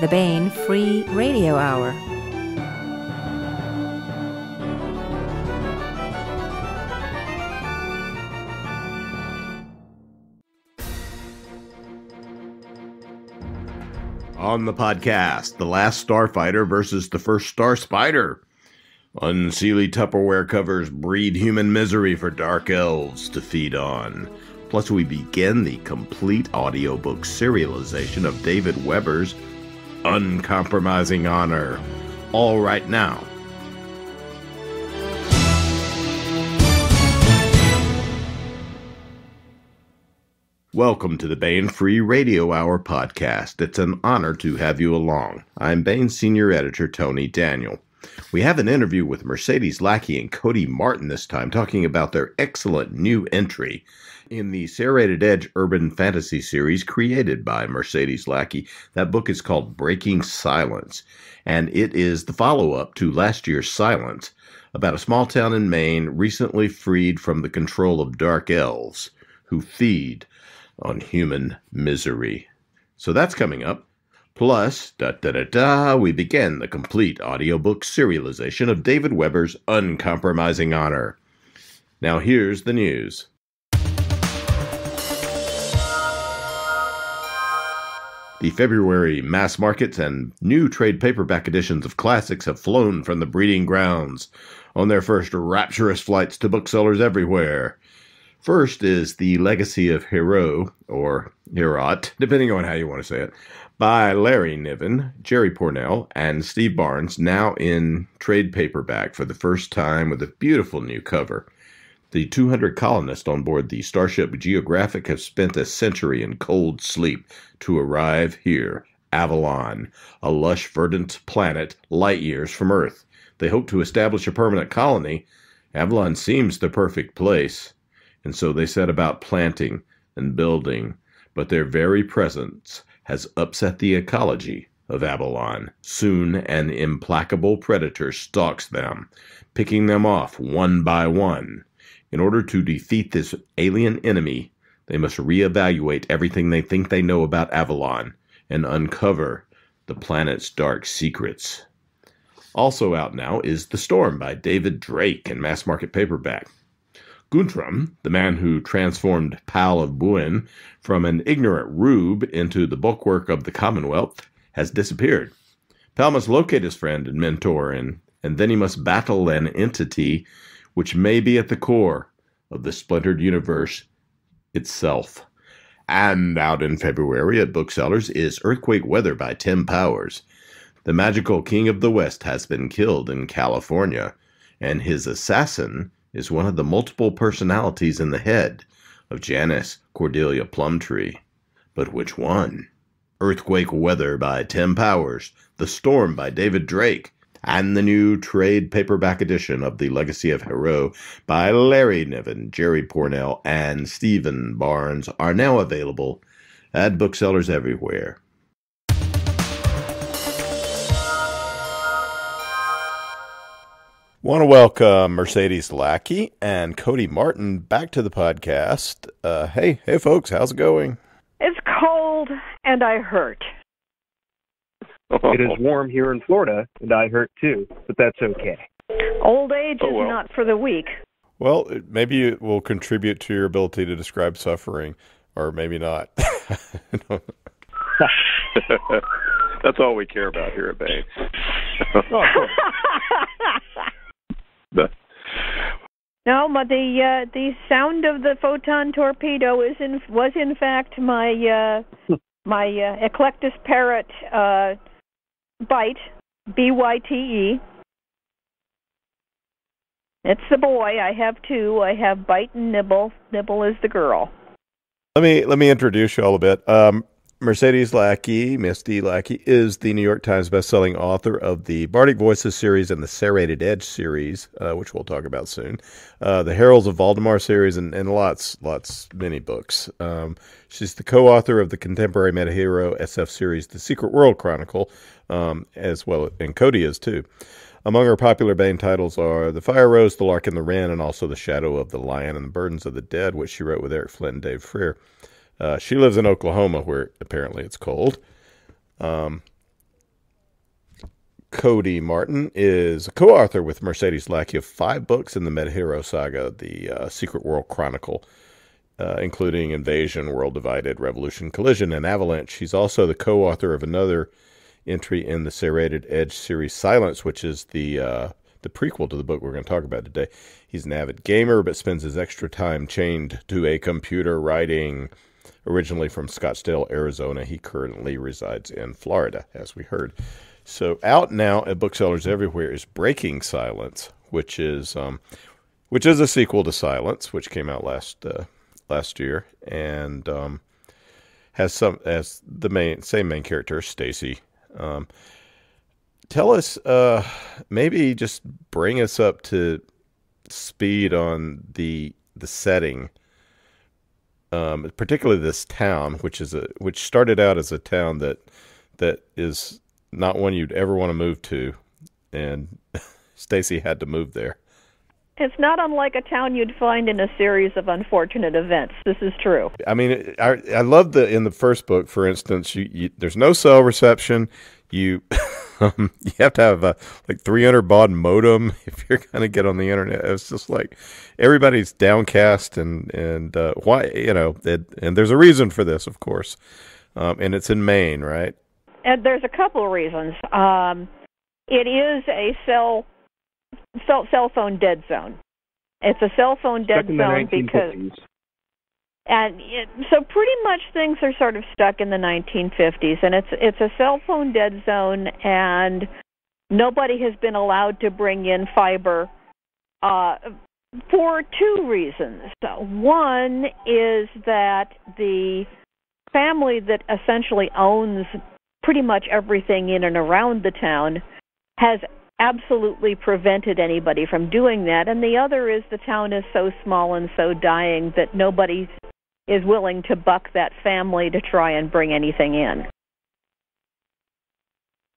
the Baen Free Radio Hour. On the podcast, the last Starfighter versus the first Star Spider. Unseelie Tupperware covers breed human misery for dark elves to feed on. Plus, we begin the complete audiobook serialization of David Weber's Uncompromising Honor. All right now. Welcome to the Baen Free Radio Hour podcast. It's an honor to have you along. I'm Baen Senior Editor Tony Daniel. We have an interview with Mercedes Lackey and Cody Martin this time, talking about their excellent new entry in the SERRated Edge urban fantasy series created by Mercedes Lackey. That book is called Breaking Silence, and it is the follow-up to last year's Silence, about a small town in Maine recently freed from the control of dark elves who feed on human misery. So that's coming up. Plus, we begin the complete audiobook serialization of David Weber's Uncompromising Honor. Now here's the news. The February mass markets and new trade paperback editions of classics have flown from the breeding grounds on their first rapturous flights to booksellers everywhere. First is The Legacy of Hero, or Herot, depending on how you want to say it, by Larry Niven, Jerry Pournelle, and Steve Barnes, now in trade paperback for the first time with a beautiful new cover. The 200 colonists on board the Starship Geographic have spent a century in cold sleep to arrive here, Avalon, a lush, verdant planet light years from Earth. They hope to establish a permanent colony. Avalon seems the perfect place, and so they set about planting and building, but their very presence has upset the ecology of Avalon. Soon an implacable predator stalks them, picking them off one by one. In order to defeat this alien enemy, they must reevaluate everything they think they know about Avalon and uncover the planet's dark secrets. Also out now is The Storm by David Drake in mass market paperback. Guntram, the man who transformed Pal of Baen from an ignorant rube into the bulwark of the Commonwealth, has disappeared. Pal must locate his friend and mentor, and then he must battle an entity which may be at the core of the splintered universe itself. And out in February at booksellers is Earthquake Weather by Tim Powers. The magical king of the West has been killed in California, and his assassin is one of the multiple personalities in the head of Janice Cordelia Plumtree. But which one? Earthquake Weather by Tim Powers, The Storm by David Drake, and the new trade paperback edition of The Legacy of Hero by Larry Niven, Jerry Pournelle, and Stephen Barnes are now available at booksellers everywhere. Want to welcome Mercedes Lackey and Cody Martin back to the podcast. Hey folks, how's it going? It's cold and I hurt. It is warm here in Florida, and I hurt too, but that's okay. Old age is not for the weak. Well, maybe it will contribute to your ability to describe suffering, or maybe not. That's all we care about here at Baen. No, but the sound of the photon torpedo was in fact my Eclectus parrot bite, B-Y-T-E. It's the boy. I have two. I have Bite and Nibble. Nibble is the girl. Let me introduce you all a bit. Mercedes Lackey, Misty Lackey, is the New York Times bestselling author of the Bardic Voices series and the SERRated Edge series, which we'll talk about soon. The Heralds of Valdemar series and many books. She's the co-author of the contemporary metahero SF series, The Secret World Chronicle, as well, and Cody is too. Among her popular Baen titles are The Fire Rose, The Lark and the Wren, and also The Shadow of the Lion and the Burdens of the Dead, which she wrote with Eric Flint and Dave Freer. She lives in Oklahoma, where apparently it's cold. Cody Martin is a co-author with Mercedes Lackey of 5 books in the Meta-Hero saga, the Secret World Chronicle, including Invasion, World Divided, Revolution, Collision, and Avalanche. He's also the co-author of another entry in the SERRated Edge series, Silence, which is the prequel to the book we're going to talk about today. He's an avid gamer, but spends his extra time chained to a computer writing. Originally from Scottsdale, Arizona, he currently resides in Florida, as we heard. So out now at booksellers everywhere is Breaking Silence, which is a sequel to Silence, which came out last year, and has the same main character, Stacy. Tell us, maybe just bring us up to speed on the setting. Particularly this town, which started out as a town that is not one you'd ever want to move to, and Stacy had to move there. It's not unlike a town you'd find in a series of unfortunate events. This is true. I mean, I love in the first book, for instance, there's no cell reception. You you have to have a 300 baud modem if you're going to get on the internet. It's just like everybody's downcast and why, and there's a reason for this, of course. And it's in Maine, right? And there's a couple of reasons. It is a cell phone dead zone. It's a cell phone dead zone because. So pretty much things are sort of stuck in the 1950s, and it's a cell phone dead zone, and nobody has been allowed to bring in fiber for 2 reasons. One is that the family that essentially owns pretty much everything in and around the town has absolutely prevented anybody from doing that, and the other is the town is so small and so dying that nobody is willing to buck that family to try and bring anything in.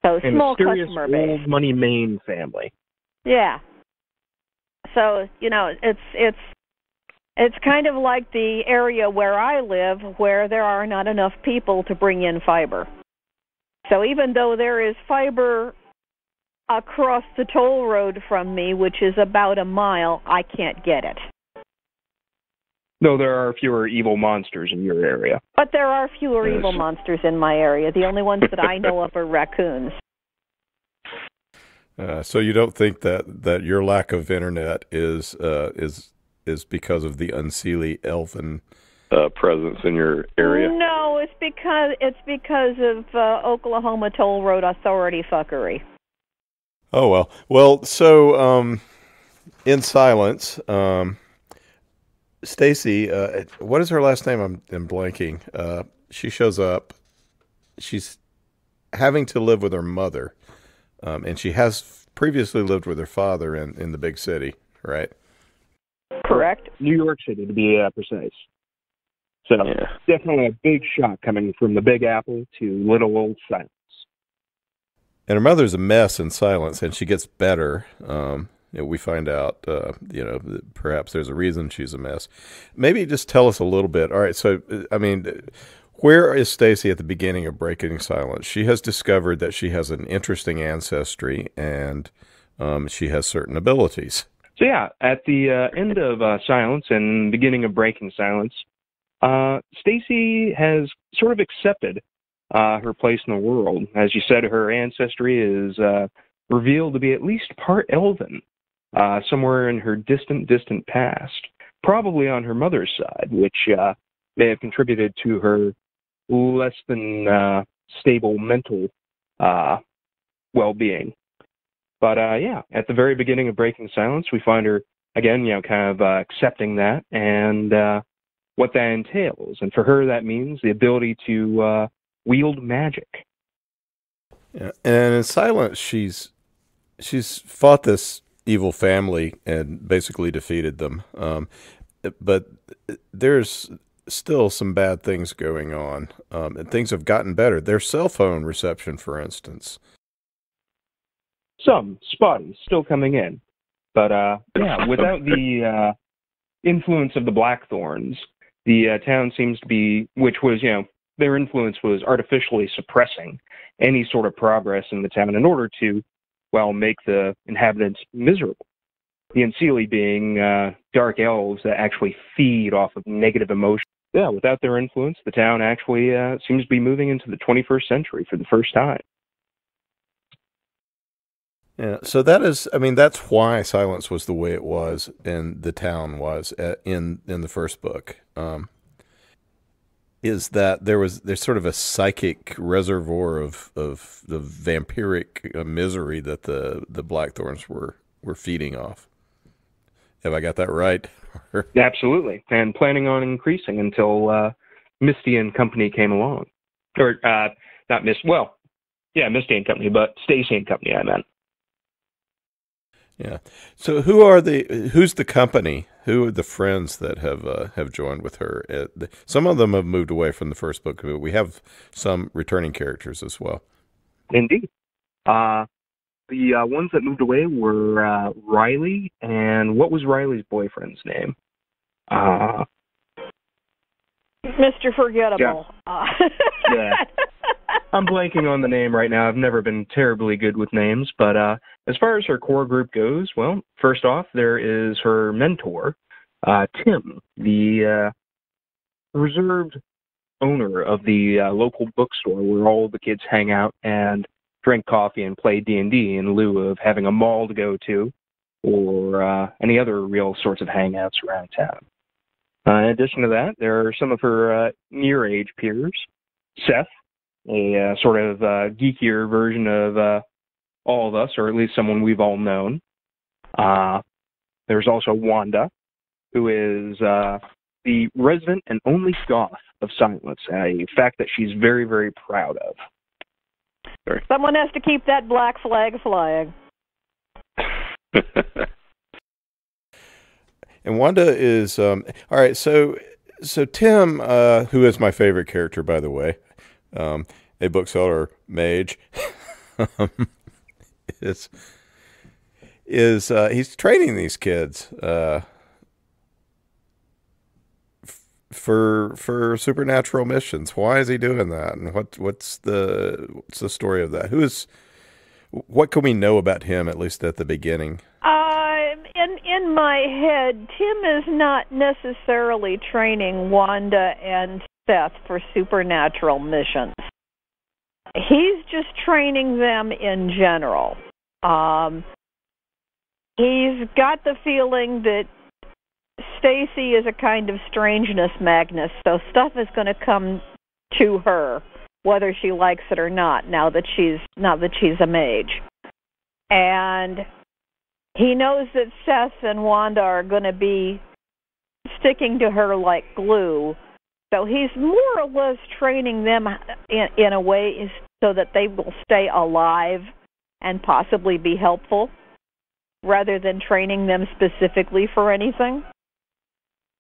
So small customer base. Old money Maine family. Yeah. So it's kind of like the area where I live, where there are not enough people to bring in fiber. So even though there is fiber across the toll road from me, which is about a mile, I can't get it. No, there are fewer evil monsters in your area. But there are fewer evil monsters in my area. The only ones that I know of are raccoons. So you don't think that your lack of internet is because of the unseelie elven presence in your area? No, it's because of Oklahoma Toll Road Authority fuckery. Oh well. So in Silence. Stacy, what is her last name? I'm blanking. She shows up. She's having to live with her mother, and she has previously lived with her father in the big city, right? Correct. New York City, to be precise. So definitely a big shock coming from the Big Apple to little old Silence. And her mother's a mess in Silence, and she gets better. We find out, that perhaps there's a reason she's a mess. Maybe just tell us a little bit. All right, so, I mean, where is Stacy at the beginning of Breaking Silence? She has discovered that she has an interesting ancestry, and she has certain abilities. So, at the end of Silence and beginning of Breaking Silence, Stacy has sort of accepted her place in the world. As you said, her ancestry is revealed to be at least part Elven. Somewhere in her distant past, probably on her mother's side, which may have contributed to her less than stable mental well-being. But at the very beginning of Breaking Silence, we find her, again, kind of accepting that and what that entails. And for her, that means the ability to wield magic. Yeah. And in Silence, she's fought this evil family and basically defeated them. But there's still some bad things going on, and things have gotten better. Their cell phone reception, for instance. Some spotty, still coming in. But without the influence of the Blackthorns, the town seems to be, which was, their influence was artificially suppressing any sort of progress in the town in order to well, make the inhabitants miserable. The Unseelie being dark elves that actually feed off of negative emotion. Yeah, without their influence, the town actually seems to be moving into the 21st century for the first time. Yeah, so that's why silence was the way it was, and the town was in the first book. Is that there's sort of a psychic reservoir of the vampiric misery that the Blackthorns were feeding off. Have I got that right? Absolutely, and planning on increasing until Misty and Company came along, or not Misty. Well, yeah, Misty and Company, but Stacy and Company, I meant. Yeah. So who's the company? Who are the friends that have joined with her? Some of them have moved away from the first book, but we have some returning characters as well. Indeed. The ones that moved away were Riley, and what was Riley's boyfriend's name? Mr. Forgettable. Yeah. I'm blanking on the name right now. I've never been terribly good with names, but as far as her core group goes, well, first off, there is her mentor, Tim, the reserved owner of the local bookstore where all the kids hang out and drink coffee and play D&D in lieu of having a mall to go to or any other real sorts of hangouts around town. In addition to that, there are some of her near-age peers. Seth, a sort of geekier version of all of us, or at least someone we've all known. There's also Wanda, who is the resident and only goth of Silence, a fact that she's very, very proud of. Sorry. Someone has to keep that black flag flying. And Wanda is all right. So Tim, who is my favorite character, by the way, a bookseller mage, is he's training these kids for supernatural missions. Why is he doing that? And what's the story of that? What can we know about him, at least at the beginning? In my head, Tim is not necessarily training Wanda and Seth for supernatural missions. He's just training them in general. He's got the feeling that Stacy is a kind of strangeness magnet, so stuff is going to come to her, whether she likes it or not, now that she's a mage. And he knows that Seth and Wanda are going to be sticking to her like glue, so he's more or less training them in a way so that they will stay alive and possibly be helpful, rather than training them specifically for anything.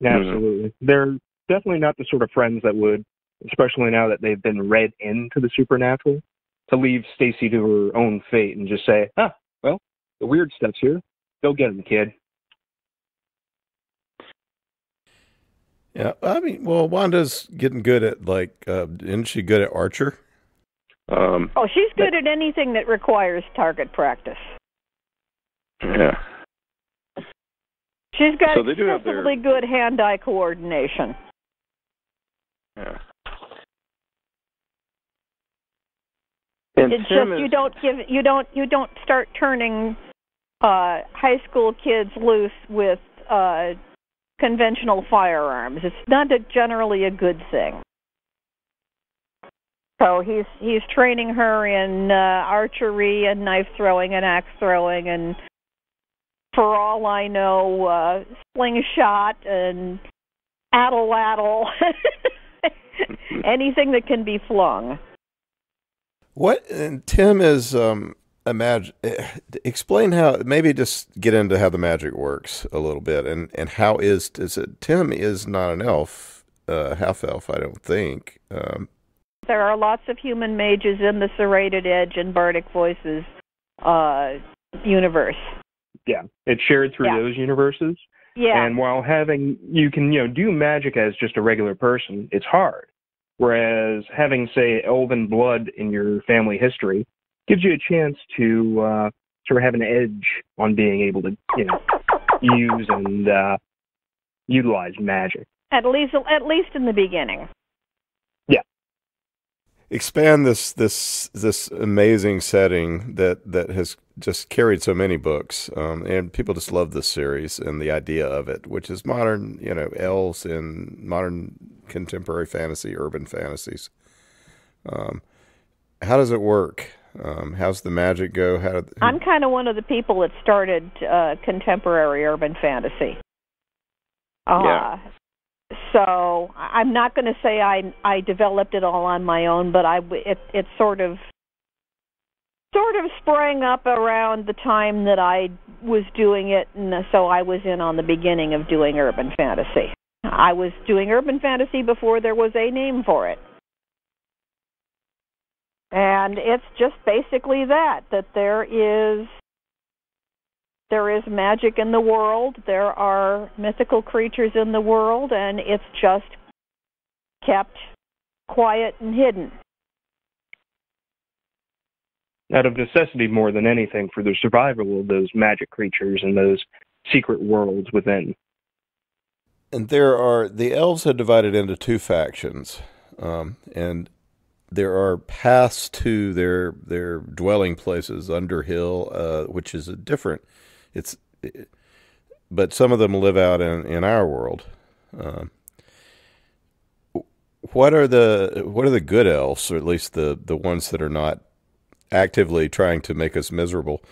Absolutely. They're definitely not the sort of friends that would, especially now that they've been read into the supernatural, to leave Stacy to her own fate and just say, well, the weird stuff's here. Go get him, kid. Yeah, I mean, well, Wanda's getting good at, isn't she good at Archer? She's good at anything that requires target practice. Yeah. She's got excessively good hand-eye coordination. Yeah. And it's just you don't start turning high school kids loose with conventional firearms. It's not generally a good thing. So he's training her in archery and knife throwing and axe throwing and, for all I know, slingshot and addle-addle, anything that can be flung. And Tim is explain how, maybe just get into how the magic works a little bit, and how is it? Tim is not an elf, half elf, I don't think. There are lots of human mages in the SERRated Edge and Bardic Voices universe. Yeah, it's shared through those universes. Yeah. And while you can do magic as just a regular person, it's hard. Whereas having, say, elven blood in your family history gives you a chance to sort of have an edge on being able to, use and utilize magic. At least in the beginning. Yeah. Expand this amazing setting that has just carried so many books, and people just love this series and the idea of it, which is modern, elves in modern contemporary fantasy, urban fantasies. How does it work? How's the magic go? I'm kind of one of the people that started contemporary urban fantasy. Yeah. So I'm not going to say I developed it all on my own, but it sort of sprang up around the time that I was doing it, and so I was in on the beginning of doing urban fantasy. I was doing urban fantasy before there was a name for it. And it's just basically that there is magic in the world, there are mythical creatures in the world, and it's just kept quiet and hidden. Out of necessity more than anything for the survival of those magic creatures and those secret worlds within. And the elves had divided into two factions, and there are paths to their dwelling places under hill, which is different. But some of them live out in our world. What are the good elves, or at least the ones that are not actively trying to make us miserable?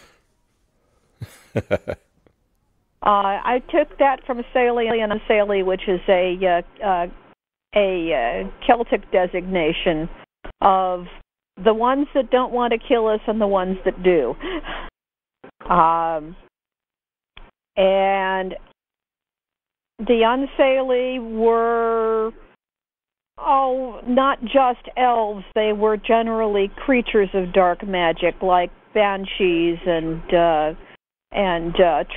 I took that from Saeli, which is a Celtic designation of the ones that don't want to kill us and the ones that do. And the Unsaeli were, not just elves. They were generally creatures of dark magic, like banshees and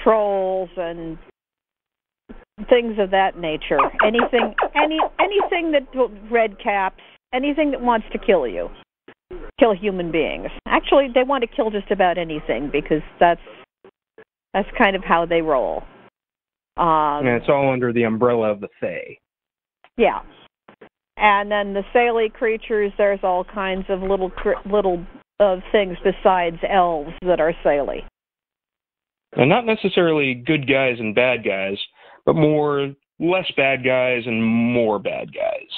trolls and things of that nature. Anything that red caps, anything that wants to kill you, kill human beings. Actually, they want to kill just about anything because that's kind of how they roll. And it's all under the umbrella of the Fae. Yeah. And then the Saeli creatures, there's all kinds of little things besides elves that are Saeli. And not necessarily good guys and bad guys, but less bad guys and more bad guys.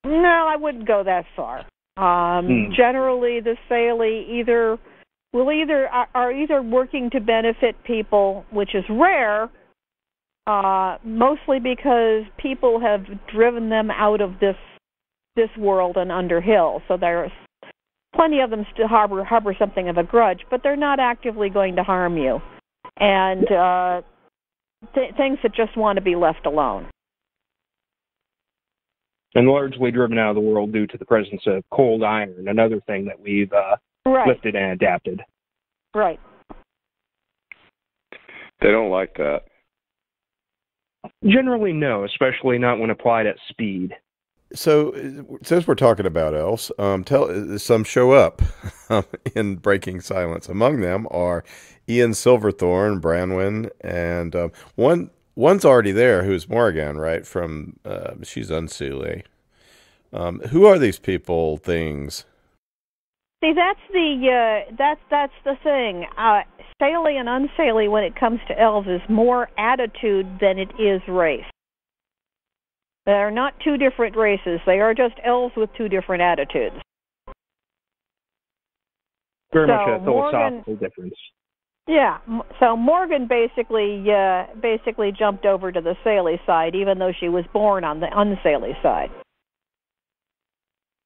No, I wouldn't go that far. Generally, the Saeli are either working to benefit people, which is rare, mostly because people have driven them out of this world and under hill. So there's plenty of them still harbor something of a grudge, but they're not actively going to harm you. And things that just want to be left alone. And largely driven out of the world due to the presence of cold iron, another thing that we've lifted and adapted. Right. They don't like that. Generally, no, especially not when applied at speed. So, since we're talking about elves, some show up in Breaking Silence. Among them are Ian Silverthorne, Branwen, and one's already there, who's Morrigan, right? From she's Unseelie. Who are these people? Things. See, that's the thing. Saeli and Unsaeli, when it comes to elves, is more attitude than it is race. They're not two different races. They are just elves with two different attitudes. Very much a philosophical difference. Yeah. So Morgan basically jumped over to the Saeli side, even though she was born on the Unsaeli side.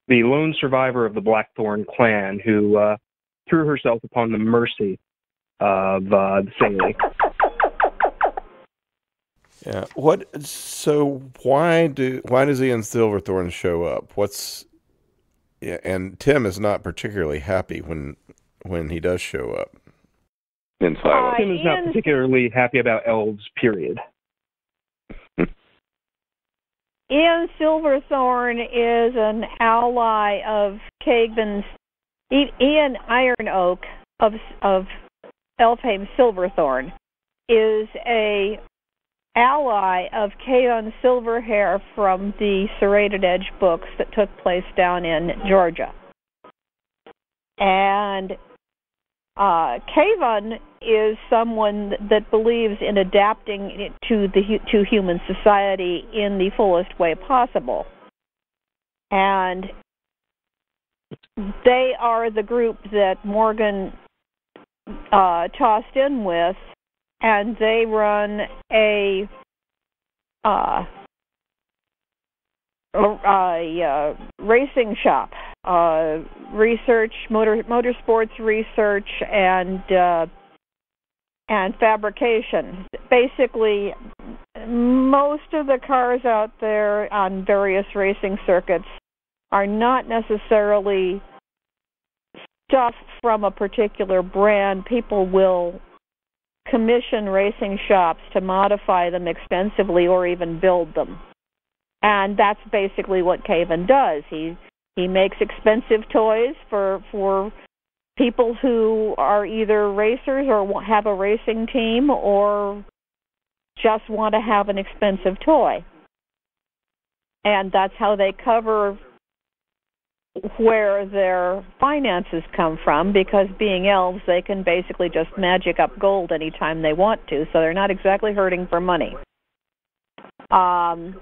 The lone survivor of the Blackthorn clan who threw herself upon the mercy of the Saeli. Yeah. So why does Ian Silverthorne show up? And Tim is not particularly happy when he does show up. In silence. Tim is not particularly happy about elves, period. Ian Silverthorne is an ally of Caegban's, Ian Iron Oak of Elfheim Silverthorn, is a ally of Kaon Silverhair from the Serrated Edge books that took place down in Georgia. And Kaon is someone that believes in adapting to human society in the fullest way possible. And they are the group that Morgan tossed in with, and they run a racing shop, motorsports research, and fabrication. Basically, most of the cars out there on various racing circuits are not necessarily stuff from a particular brand. People will commission racing shops to modify them expensively or even build them. And that's basically what Kaven does. He makes expensive toys for people who are either racers or have a racing team or just want to have an expensive toy. And that's how they cover where their finances come from, because being elves, they can basically just magic up gold anytime they want to, so they're not exactly hurting for money. And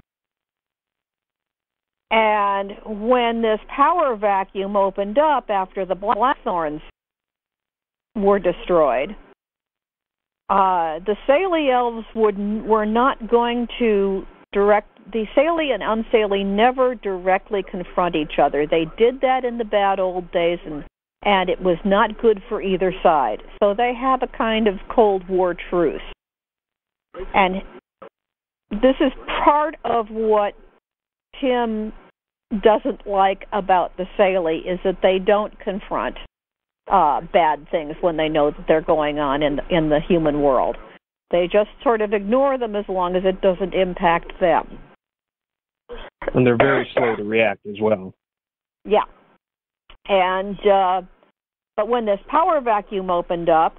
when this power vacuum opened up after the Blackthorns were destroyed, the Saley elves were not going to the Saley and Unsaley never directly confront each other. They did that in the bad old days, and it was not good for either side. So they have a kind of Cold War truce. And this is part of what Tim doesn't like about the Saley, is that they don't confront bad things when they know that they're going on in the human world. They just sort of ignore them as long as it doesn't impact them. And they're very slow to react as well. Yeah. And but when this power vacuum opened up,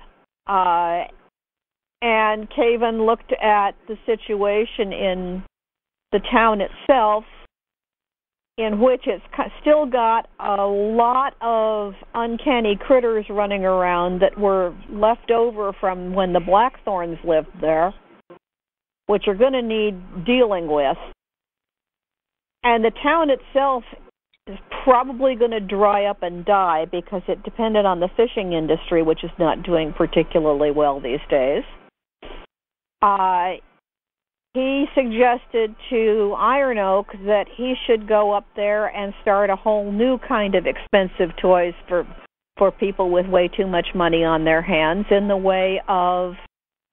and Kaven looked at the situation in the town itself, in which it's still got a lot of uncanny critters running around that were left over from when the Blackthorns lived there, which are going to need dealing with. And the town itself is probably going to dry up and die because it depended on the fishing industry, which is not doing particularly well these days. He suggested to Iron Oak that he should go up there and start a whole new kind of expensive toys for people with way too much money on their hands in the way of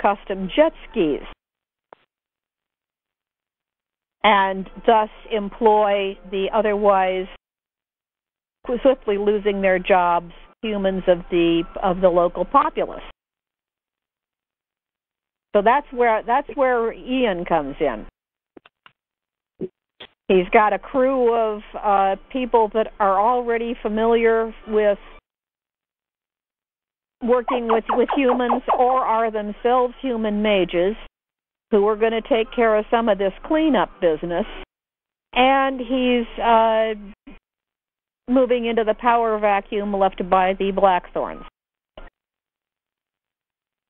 custom jet skis, and thus employ the otherwise swiftly losing their jobs humans of the local populace. So that's where Ian comes in. He's got a crew of people that are already familiar with working with humans or are themselves human mages who are going to take care of some of this cleanup business. And he's moving into the power vacuum left by the Blackthorns.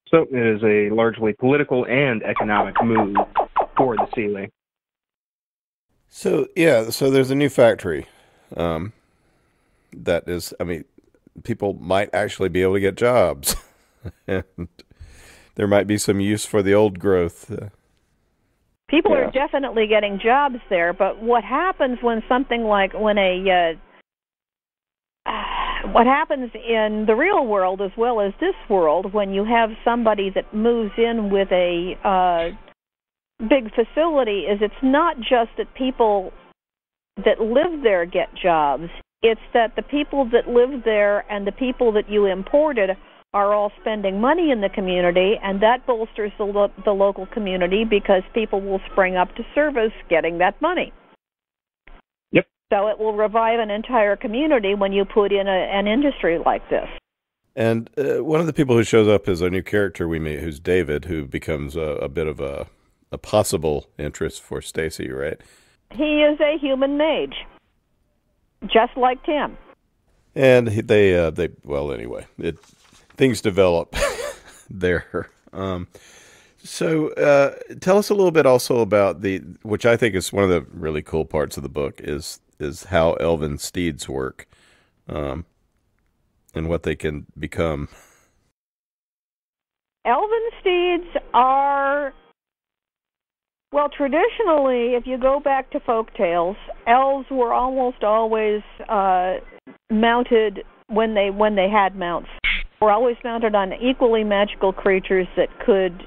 So it is a largely political and economic move for the Sealy. So there's a new factory. That is, people might actually be able to get jobs. And there might be some use for the old growth. People are definitely getting jobs there, but what happens when what happens in the real world as well as this world, when you have somebody that moves in with a big facility, is it's not just that people that live there get jobs. It's that the people that live there and the people that you imported are all spending money in the community, and that bolsters the local community because people will spring up to service getting that money. Yep. So it will revive an entire community when you put in an industry like this. And one of the people who shows up is a new character we meet, who's David, who becomes a bit of a possible interest for Stacy, right? He is a human mage, just like Tim. And anyway, things develop there. So tell us a little bit also about which I think is one of the really cool parts of the book is how Elven steeds work, and what they can become. Elven steeds are, well, traditionally, if you go back to folk tales, elves were almost always mounted when they had mounts. Were always mounted on equally magical creatures that could,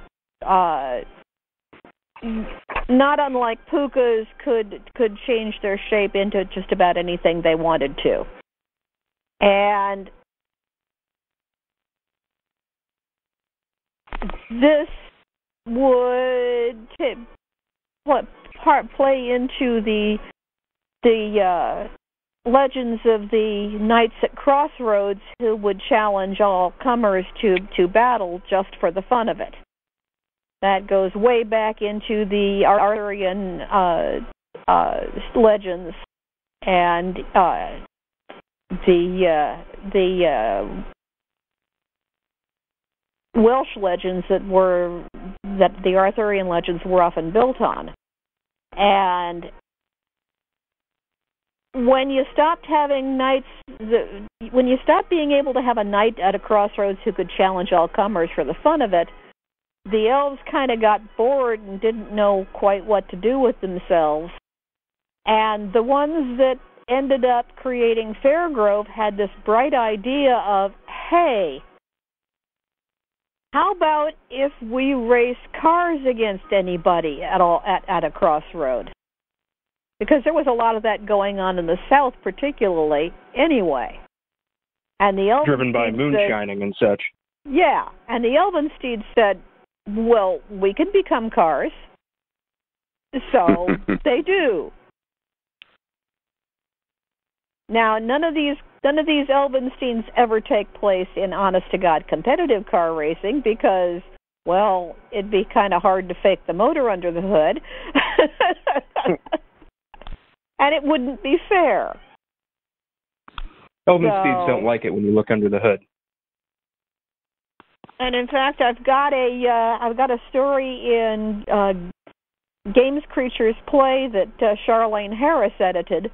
not unlike pukas, could change their shape into just about anything they wanted to. And this would play into the legends of the knights at crossroads who would challenge all comers to battle just for the fun of it. That goes way back into the Arthurian legends and the Welsh legends that the Arthurian legends were often built on. And when you stopped having knights, when you stopped being able to have a knight at a crossroads who could challenge all comers for the fun of it, the elves kind of got bored and didn't know quite what to do with themselves. And the ones that ended up creating Fairgrove had this bright idea of, hey, how about if we race cars against anybody at all at a crossroad? Because there was a lot of that going on in the South, particularly, anyway. And the Elven driven by moonshining and such. Yeah, and the Elven steeds said, well, we can become cars. So they do. Now, none of these Elven steeds ever take place in honest-to-God competitive car racing because, well, it'd be kind of hard to fake the motor under the hood. And it wouldn't be fair. Elven steeds don't like it when you look under the hood. And in fact, I've got a story in Games Creatures Play that Charlene Harris edited,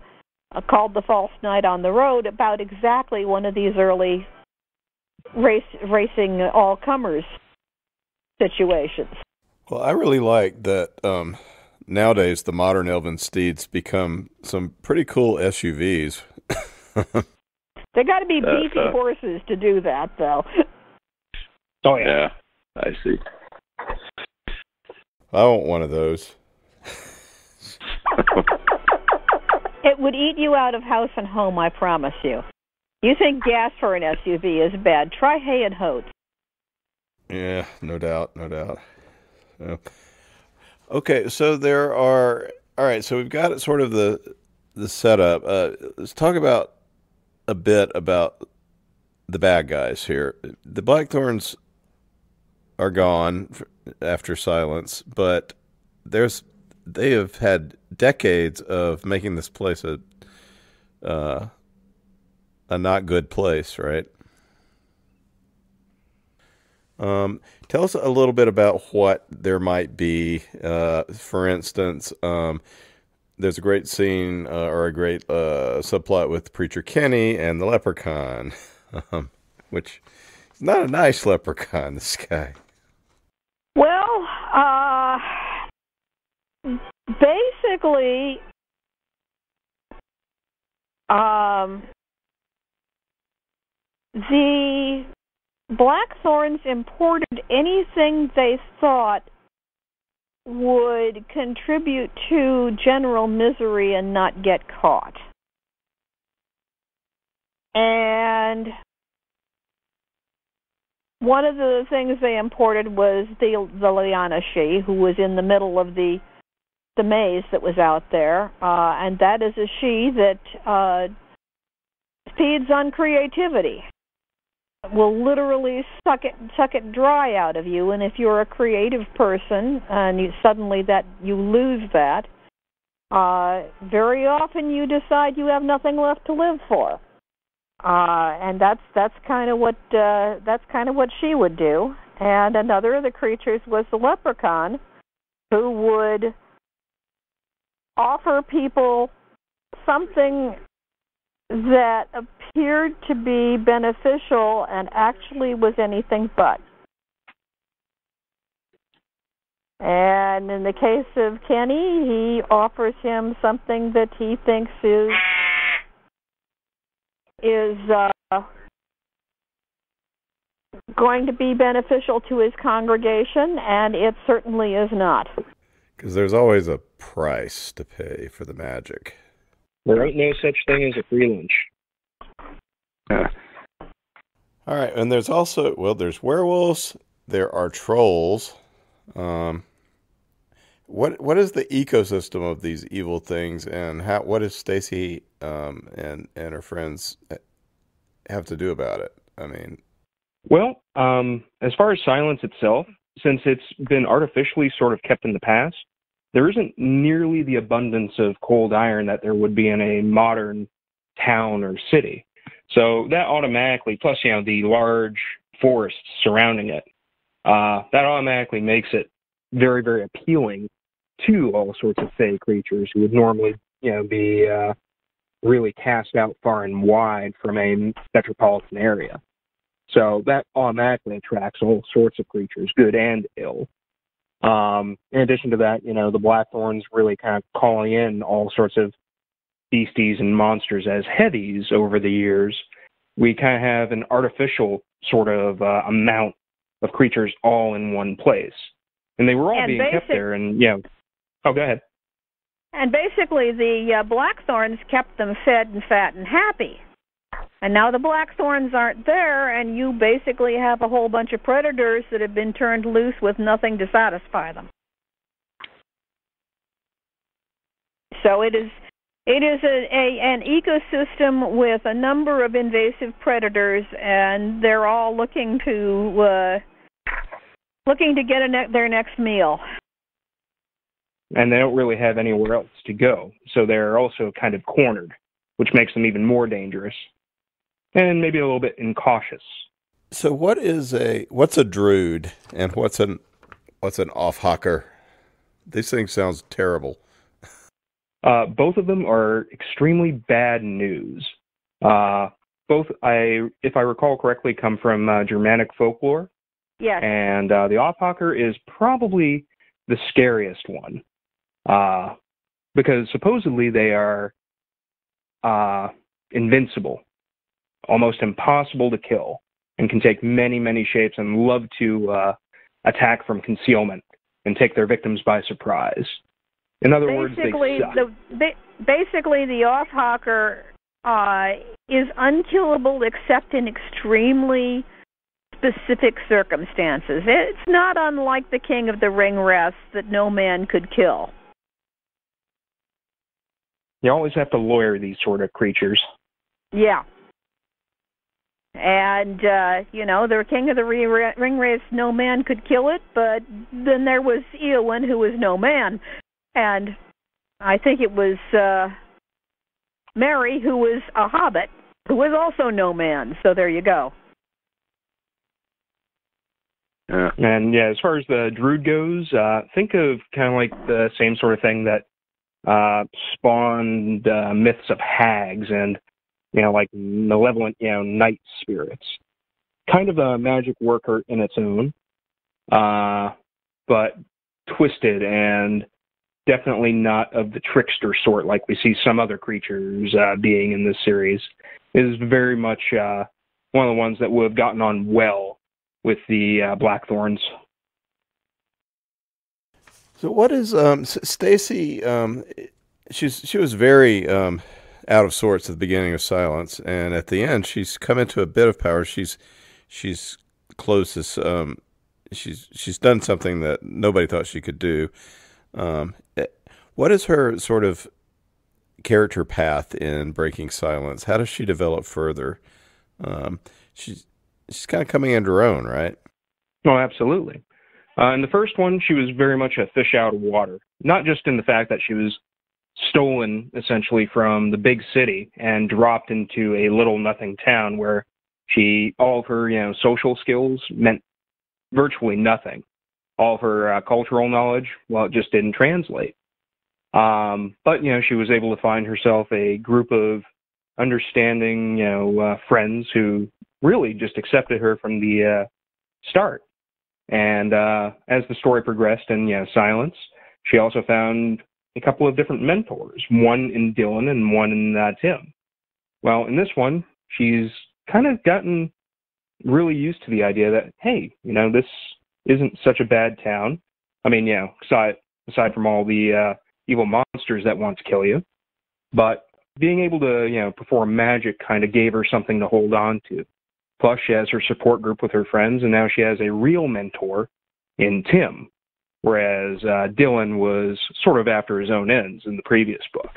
called The False Knight on the Road, about exactly one of these early racing all-comers situations. Well, I really like that nowadays the modern Elven steeds become some pretty cool SUVs. They got to be beefy horses to do that, though. Oh, yeah. I see. I want one of those. It would eat you out of house and home, I promise you. You think gas for an SUV is bad. Try hay and hoes. Yeah, no doubt. So, okay, so there are... All right, so we've got sort of the setup. Let's talk about a bit about the bad guys here. The Blackthorns are gone after Silence, but they have had decades of making this place a not good place, right? Tell us a little bit about what there might be. For instance, there's a great scene or a great subplot with Preacher Kenny and the leprechaun, which is not a nice leprechaun, this guy. Well, basically, the Blackthorns imported anything they thought would contribute to general misery and not get caught. And one of the things they imported was the Liana She, who was in the middle of the maze that was out there, and that is a she that feeds on creativity. will literally suck it dry out of you. And if you're a creative person and suddenly that you lose that, very often you decide you have nothing left to live for. And that's kind of what she would do. And another of the creatures was the leprechaun, who would offer people something that appeared to be beneficial and actually was anything but. And in the case of Kenny, he offers him something that he thinks is going to be beneficial to his congregation, and it certainly is not. Because there's always a price to pay for the magic. There ain't no such thing as a free lunch. All right, and there's also, there's werewolves, there are trolls. What is the ecosystem of these evil things, and what does Stacy and her friends have to do about it? I mean, well, as far as silence itself, since it's been artificially sort of kept in the past, there isn't nearly the abundance of cold iron that there would be in a modern town or city. So that automatically, plus, the large forests surrounding it, that automatically makes it very, very appealing to all sorts of fey creatures who would normally, be really cast out far and wide from a metropolitan area. So that automatically attracts all sorts of creatures, good and ill. In addition to that, the Blackthorns really kind of calling in all sorts of beasties and monsters as heavies over the years. We kind of have an artificial sort of amount of creatures all in one place. And they were all being kept there, and, oh, go ahead. And basically, the Blackthorns kept them fed and fat and happy. And now the Blackthorns aren't there, and you basically have a whole bunch of predators that have been turned loose with nothing to satisfy them. So it is an ecosystem with a number of invasive predators, and they're all looking to get their next meal. And they don't really have anywhere else to go, so they're also kind of cornered, which makes them even more dangerous. And maybe a little bit incautious. So what's a Drude and what's an off-hawker? These things sound terrible. Both of them are extremely bad news. Both, if I recall correctly, come from Germanic folklore. Yes. And the off-hawker is probably the scariest one. Because supposedly they are invincible. Almost impossible to kill, and can take many, many shapes and love to attack from concealment and take their victims by surprise. In other words, they suck. Basically, the off-hawker is unkillable except in extremely specific circumstances. It's not unlike the King of the Ring Wraiths that no man could kill. You always have to lawyer these sort of creatures. Yeah. And, the King of the Ring Wraiths, no man could kill it, but then there was Eowyn, who was no man. And I think it was Mary, who was a hobbit, who was also no man. So there you go. And, as far as the Drude goes, think of kind of like the same sort of thing that spawned myths of hags and like malevolent, night spirits. Kind of a magic worker in its own, but twisted and definitely not of the trickster sort like we see some other creatures being in this series. It is very much one of the ones that would have gotten on well with the Blackthorns. So what is Stacy? She was very out of sorts at the beginning of Silence, and at the end, she's come into a bit of power. She's closed this. She's done something that nobody thought she could do. What is her sort of character path in breaking silence? How does she develop further? she's kind of coming into her own, right? Oh, absolutely. In the first one, she was very much a fish out of water, not just in the fact that she was stolen essentially from the big city and dropped into a little nothing town where all of her, social skills meant virtually nothing. All of her cultural knowledge, well, it just didn't translate. But, she was able to find herself a group of understanding, friends who really just accepted her from the start. And as the story progressed in silence, she also found a couple of different mentors, one in Dylan and one in Tim. Well, in this one, she's kind of gotten really used to the idea that, hey, this isn't such a bad town. I mean, aside from all the evil monsters that want to kill you, but being able to, perform magic kind of gave her something to hold on to. Plus, she has her support group with her friends, and now she has a real mentor in Tim, whereas Dylan was sort of after his own ends in the previous book.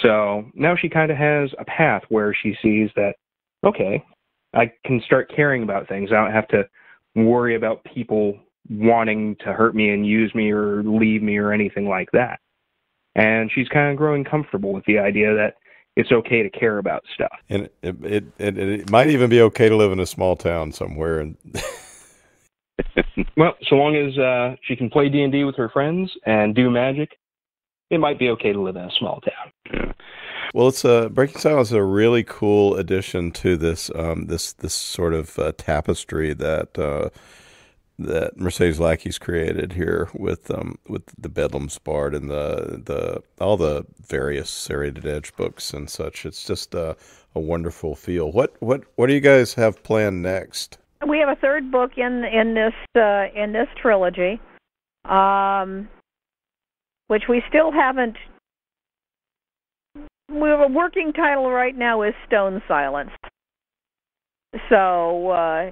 So now she kind of has a path where she sees that, okay, I can start caring about things. I don't have to worry about people wanting to hurt me and use me or leave me or anything like that. And she's kind of growing comfortable with the idea that it's okay to care about stuff. And it might even be okay to live in a small town somewhere. And well, so long as she can play D&D with her friends and do magic, it might be okay to live in a small town. Yeah. Well, it's Breaking Silence is a really cool addition to this this sort of tapestry that Mercedes Lackey's created here with the Bedlam's Bard and the all the various SERRated Edge books and such. It's just a wonderful feel. What do you guys have planned next? We have a third book in this trilogy, which we still haven't. We have a working title right now is Stone Silence. So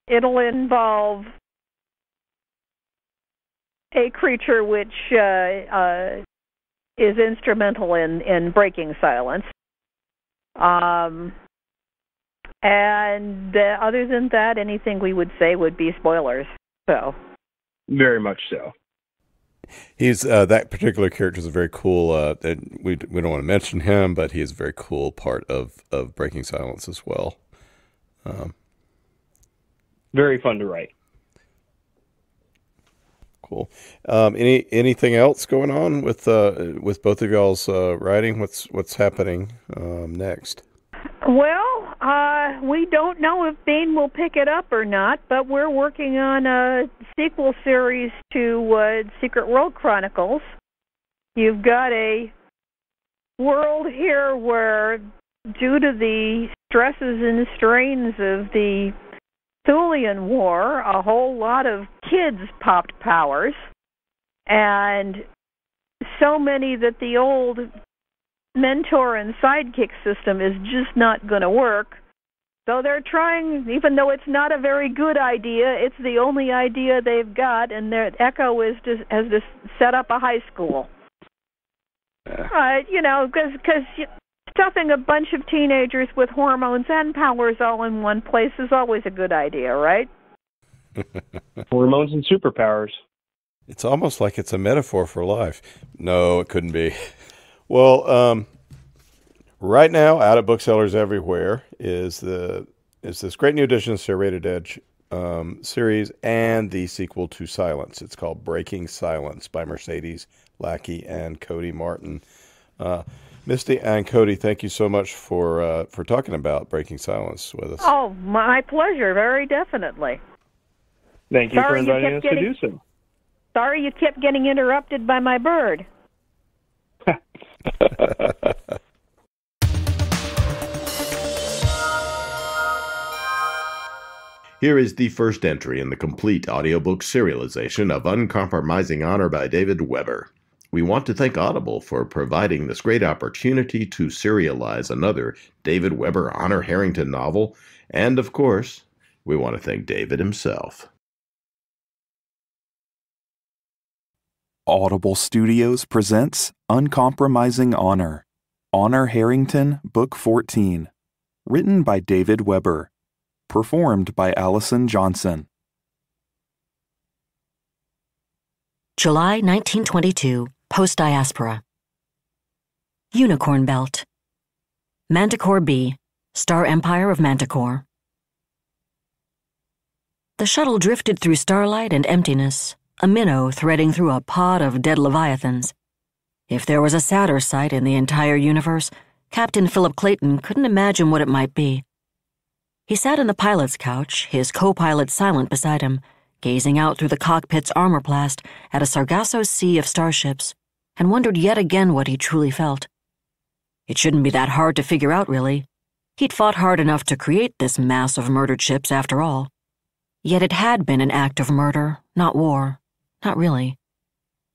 it'll involve a creature which is instrumental in breaking silence. And other than that, anything we would say would be spoilers. So very much so. He's that particular character is a very cool. We don't want to mention him, but he is a very cool part of Breaking Silence as well. Very fun to write. Cool. Anything else going on with both of y'all's writing? What's happening next? Well, we don't know if Baen will pick it up or not, but we're working on a sequel series to Secret World Chronicles. You've got a world here where, due to the stresses and strains of the Thulian War, a whole lot of kids popped powers, and so many that the old mentor and sidekick system is just not going to work. So they're trying, even though it's not a very good idea, it's the only idea they've got, and their Echo has just set up a high school. Because stuffing a bunch of teenagers with hormones and powers all in one place is always a good idea, right? Hormones and superpowers. It's almost like it's a metaphor for life. No, it couldn't be. Well, right now, out at booksellers everywhere is this great new edition of SERRated Edge series and the sequel to Silence. It's called Breaking Silence by Mercedes Lackey and Cody Martin. Misty and Cody, thank you so much for talking about Breaking Silence with us. Oh, my pleasure, very definitely. Thank you for inviting us to do so. Sorry you kept getting interrupted by my bird. Here is the first entry in the complete audiobook serialization of Uncompromising Honor by David Weber. We want to thank Audible for providing this great opportunity to serialize another David Weber Honor Harrington novel, and of course, we want to thank David himself. Audible Studios presents Uncompromising Honor, Honor Harrington, Book 14, written by David Weber. performed by Allison Johnson. July 1922, post-diaspora. Unicorn Belt. Manticore B, Star Empire of Manticore. The shuttle drifted through starlight and emptiness, a minnow threading through a pod of dead leviathans. If there was a sadder sight in the entire universe, Captain Philip Clayton couldn't imagine what it might be. He sat in the pilot's couch, his co-pilot silent beside him, gazing out through the cockpit's armorplast at a Sargasso sea of starships, and wondered yet again what he truly felt. It shouldn't be that hard to figure out, really. He'd fought hard enough to create this mass of murdered ships, after all. Yet it had been an act of murder, not war. Not really.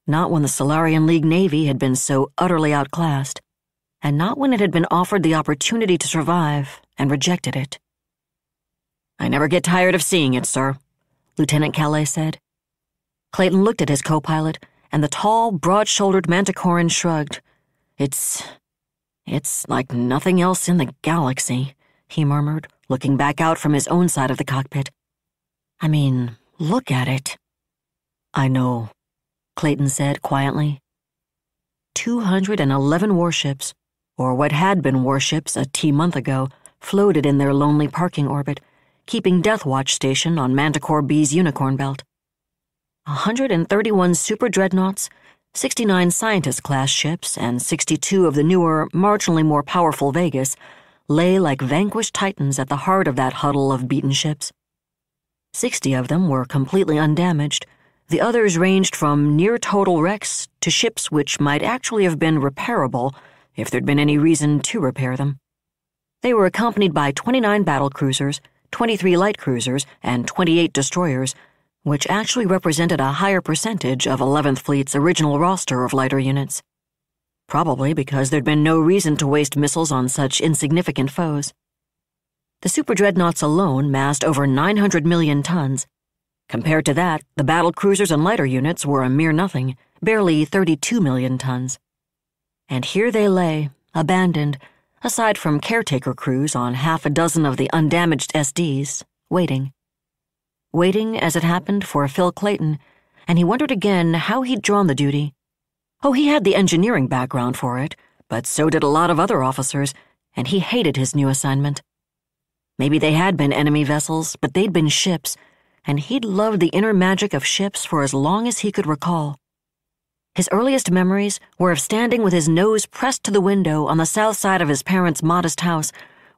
Not when the Solarian League Navy had been so utterly outclassed, and not when it had been offered the opportunity to survive and rejected it. "I never get tired of seeing it, sir," Lieutenant Calais said. Clayton looked at his co-pilot, and the tall, broad-shouldered Manticoran shrugged. It's like nothing else in the galaxy," he murmured, looking back out from his own side of the cockpit. "I mean, look at it." "I know," Clayton said quietly. 211 warships, or what had been warships a T-month ago, floated in their lonely parking orbit, keeping Death Watch station on Manticore B's Unicorn Belt. 131 super dreadnoughts, 69 scientist-class ships, and 62 of the newer, marginally more powerful Vegas lay like vanquished titans at the heart of that huddle of beaten ships. 60 of them were completely undamaged. The others ranged from near-total wrecks to ships which might actually have been repairable if there'd been any reason to repair them. They were accompanied by 29 battlecruisers, 23 light cruisers, and 28 destroyers, which actually represented a higher percentage of 11th Fleet's original roster of lighter units. Probably because there'd been no reason to waste missiles on such insignificant foes. The super dreadnoughts alone massed over 900 million tons. Compared to that, the battlecruisers and lighter units were a mere nothing, barely 32 million tons. And here they lay, abandoned, aside from caretaker crews on half a dozen of the undamaged SDs, waiting. Waiting, as it happened, for Phil Clayton, and he wondered again how he'd drawn the duty. Oh, he had the engineering background for it, but so did a lot of other officers, and he hated his new assignment. Maybe they had been enemy vessels, but they'd been ships, and he'd loved the inner magic of ships for as long as he could recall. His earliest memories were of standing with his nose pressed to the window on the south side of his parents' modest house,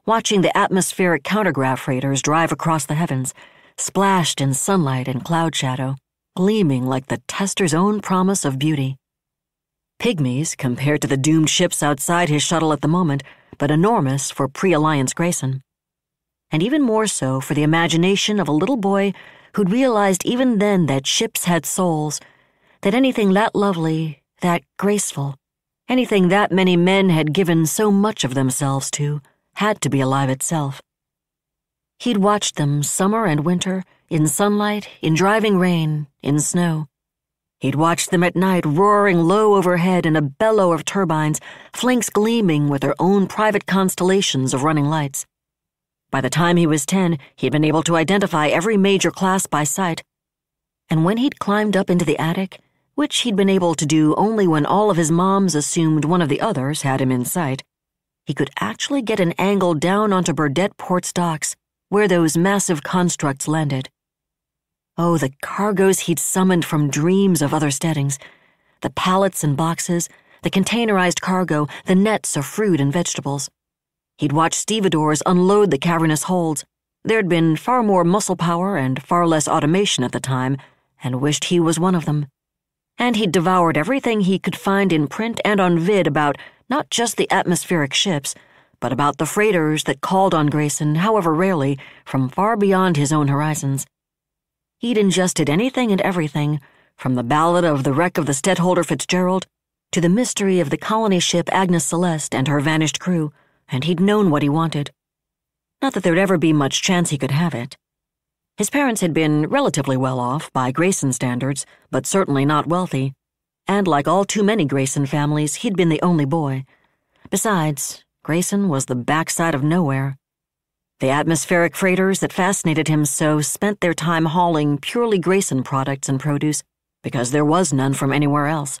watching the atmospheric countergrav freighters drive across the heavens, splashed in sunlight and cloud shadow, gleaming like the tester's own promise of beauty. Pygmies compared to the doomed ships outside his shuttle at the moment, but enormous for pre-Alliance Grayson. And even more so for the imagination of a little boy who'd realized even then that ships had souls, that anything that lovely, that graceful, anything that many men had given so much of themselves to, had to be alive itself. He'd watched them summer and winter, in sunlight, in driving rain, in snow. He'd watched them at night roaring low overhead in a bellow of turbines, flanks gleaming with their own private constellations of running lights. By the time he was 10, he'd been able to identify every major class by sight. And when he'd climbed up into the attic, which he'd been able to do only when all of his moms assumed one of the others had him in sight, he could actually get an angle down onto Burdett Port's docks, where those massive constructs landed. Oh, the cargoes he'd summoned from dreams of other steadings, the pallets and boxes, the containerized cargo, the nets of fruit and vegetables. He'd watched stevedores unload the cavernous holds. There'd been far more muscle power and far less automation at the time, and wished he was one of them. And he'd devoured everything he could find in print and on vid about not just the atmospheric ships, but about the freighters that called on Grayson, however rarely, from far beyond his own horizons. He'd ingested anything and everything, from the ballad of the wreck of the Stedholder Fitzgerald to the mystery of the colony ship Agnes Celeste and her vanished crew, and he'd known what he wanted. Not that there'd ever be much chance he could have it. His parents had been relatively well off by Grayson standards, but certainly not wealthy, and like all too many Grayson families, he'd been the only boy. Besides, Grayson was the backside of nowhere. The atmospheric freighters that fascinated him so spent their time hauling purely Grayson products and produce because there was none from anywhere else.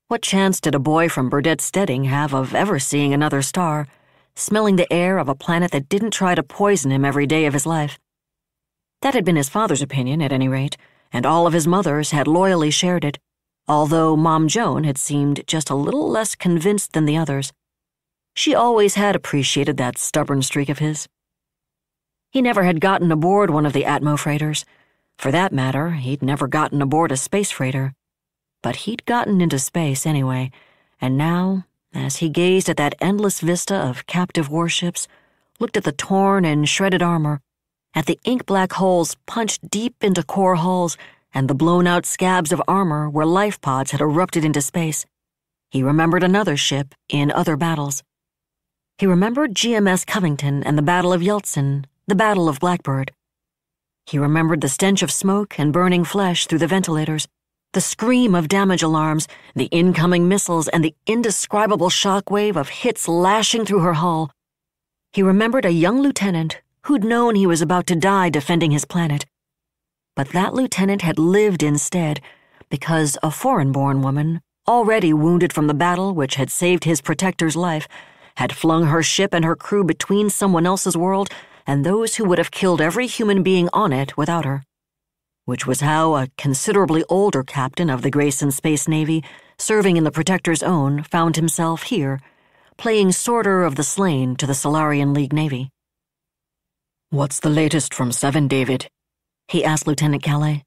What chance did a boy from Burdett Stedding have of ever seeing another star, smelling the air of a planet that didn't try to poison him every day of his life? That had been his father's opinion, at any rate, and all of his mothers had loyally shared it, although Mom Joan had seemed just a little less convinced than the others. She always had appreciated that stubborn streak of his. He never had gotten aboard one of the Atmo freighters. For that matter, he'd never gotten aboard a space freighter. But he'd gotten into space anyway, and now, as he gazed at that endless vista of captive warships, looked at the torn and shredded armor, at the ink-black holes punched deep into core hulls and the blown-out scabs of armor where life pods had erupted into space, he remembered another ship in other battles. He remembered GMS Covington and the Battle of Yeltsin, the Battle of Blackbird. He remembered the stench of smoke and burning flesh through the ventilators, the scream of damage alarms, the incoming missiles, and the indescribable shockwave of hits lashing through her hull. He remembered a young lieutenant who'd known he was about to die defending his planet. But that lieutenant had lived instead because a foreign-born woman, already wounded from the battle which had saved his protector's life, had flung her ship and her crew between someone else's world and those who would have killed every human being on it without her. Which was how a considerably older captain of the Grayson Space Navy, serving in the Protector's Own, found himself here, playing Sorter of the Slain to the Solarian League Navy. "What's the latest from 7, David?" he asked Lieutenant Calais.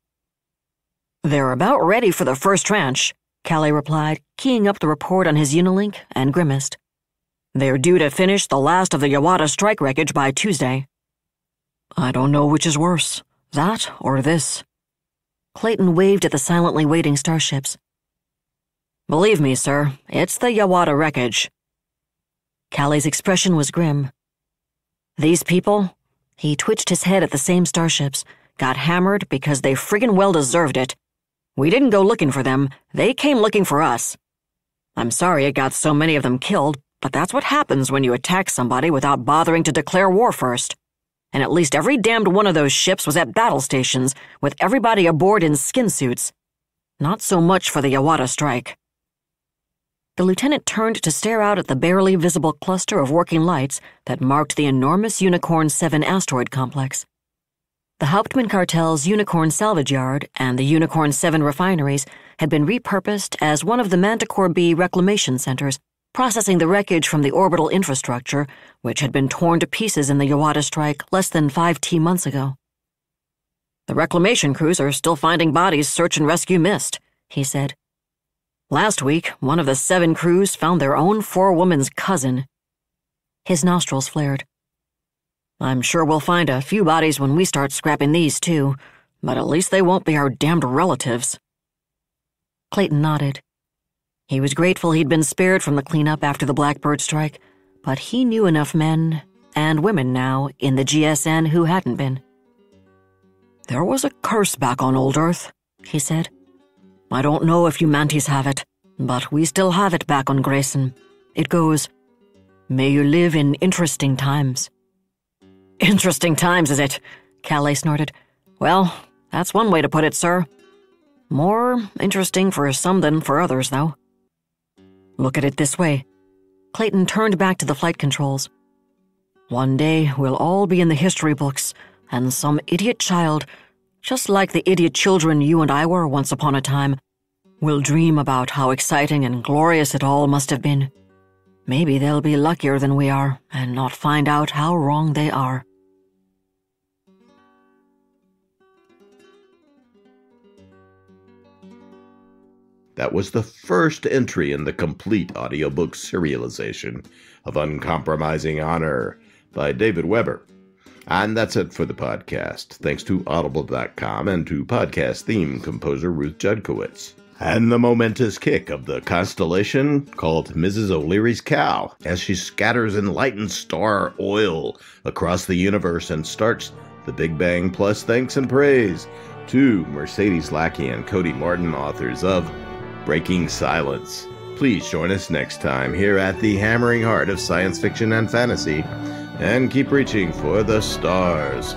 "They're about ready for the first tranche," Calais replied, keying up the report on his Unilink, and grimaced. "They're due to finish the last of the Yawata strike wreckage by Tuesday." "I don't know which is worse, that or this." Clayton waved at the silently waiting starships. "Believe me, sir, it's the Yawata wreckage." Callie's expression was grim. "These people," he twitched his head at the same starships, "got hammered because they friggin' well deserved it. We didn't go looking for them, they came looking for us. I'm sorry it got so many of them killed, but that's what happens when you attack somebody without bothering to declare war first. And at least every damned one of those ships was at battle stations, with everybody aboard in skin suits. Not so much for the Yawata strike." The lieutenant turned to stare out at the barely visible cluster of working lights that marked the enormous Unicorn 7 asteroid complex. The Hauptmann cartel's Unicorn salvage yard and the Unicorn 7 refineries had been repurposed as one of the Manticore B reclamation centers, processing the wreckage from the orbital infrastructure, which had been torn to pieces in the Yawata strike less than 5 months ago. "The reclamation crews are still finding bodies search and rescue missed," he said. "Last week, one of the 7 crews found their own forewoman's cousin." His nostrils flared. "I'm sure we'll find a few bodies when we start scrapping these, too, but at least they won't be our damned relatives." Clayton nodded. He was grateful he'd been spared from the cleanup after the Blackbird strike, but he knew enough men, and women now, in the GSN who hadn't been. "There was a curse back on Old Earth," he said. "I don't know if you Manties have it, but we still have it back on Grayson. It goes, 'May you live in interesting times.'" "Interesting times, is it?" Calais snorted. "Well, that's one way to put it, sir. More interesting for some than for others, though." "Look at it this way." Clayton turned back to the flight controls. "One day we'll all be in the history books, and some idiot child, just like the idiot children you and I were once upon a time, will dream about how exciting and glorious it all must have been. Maybe they'll be luckier than we are and not find out how wrong they are." That was the first entry in the complete audiobook serialization of Uncompromising Honor by David Weber. And that's it for the podcast. Thanks to Audible.com and to podcast theme composer Ruth Judkowitz. And the momentous kick of the constellation called Mrs. O'Leary's Cow as she scatters enlightened star oil across the universe and starts the Big Bang plus thanks and praise to Mercedes Lackey and Cody Martin, authors of Breaking Silence. Please join us next time here at the hammering heart of science fiction and fantasy, and keep reaching for the stars.